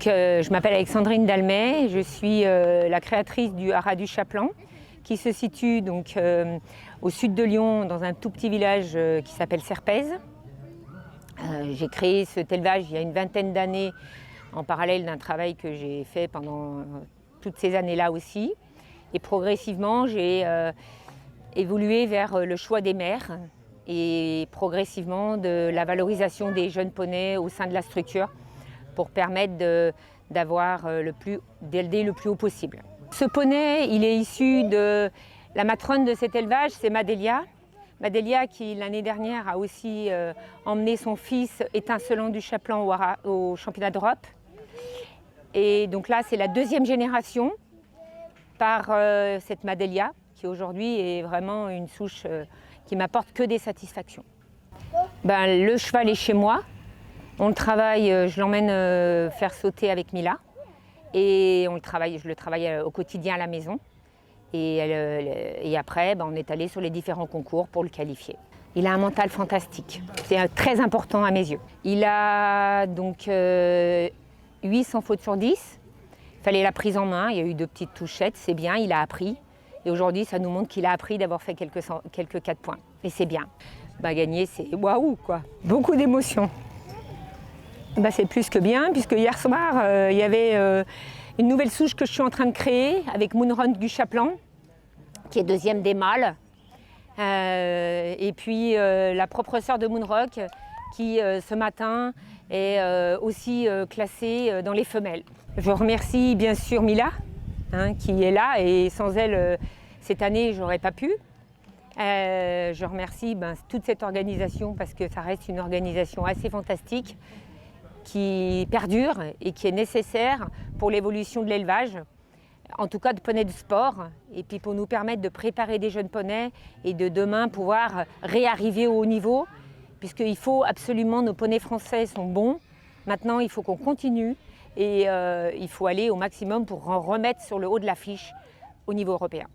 Je m'appelle Alexandrine Dalmet, je suis la créatrice du Haras du Chaplan qui se situe au sud de Lyon dans un tout petit village qui s'appelle Serpaize. J'ai créé cet élevage il y a une vingtaine d'années en parallèle d'un travail que j'ai fait pendant toutes ces années-là aussi. Et progressivement, j'ai évolué vers le choix des mères et progressivement de la valorisation des jeunes poneys au sein de la structure pour permettre d'élever le plus haut possible. Ce poney, il est issu de la matronne de cet élevage, c'est Madélia. Madélia qui l'année dernière a aussi emmené son fils étincelant du Chaplan au championnat d'Europe. Et donc là, c'est la deuxième génération par cette Madélia qui aujourd'hui est vraiment une souche qui m'apporte que des satisfactions. Le cheval est chez moi. On le travaille, je l'emmène faire sauter avec Mila et je le travaille au quotidien à la maison. Et après, on est allé sur les différents concours pour le qualifier. Il a un mental fantastique, c'est très important à mes yeux. Il a donc 8 sans faute sur 10. Il fallait la prise en main, il y a eu 2 petites touchettes, c'est bien, il a appris. Et aujourd'hui, ça nous montre qu'il a appris d'avoir fait quelques 4 points. Et c'est bien. Gagner, c'est waouh quoi, beaucoup d'émotions. C'est plus que bien, puisque hier soir, il y avait une nouvelle souche que je suis en train de créer avec Moonrun du Chaplan, qui est deuxième des mâles. Et puis la propre sœur de Moonrock, qui ce matin est aussi classée dans les femelles. Je remercie bien sûr Mila, qui est là, et sans elle, cette année, je n'aurais pas pu. Je remercie toute cette organisation, parce que ça reste une organisation assez fantastique, qui perdure et qui est nécessaire pour l'évolution de l'élevage, en tout cas de poneys de sport, et puis pour nous permettre de préparer des jeunes poneys et de demain pouvoir réarriver au haut niveau, puisqu'il faut absolument, nos poneys français sont bons, maintenant il faut qu'on continue et il faut aller au maximum pour en remettre sur le haut de l'affiche au niveau européen.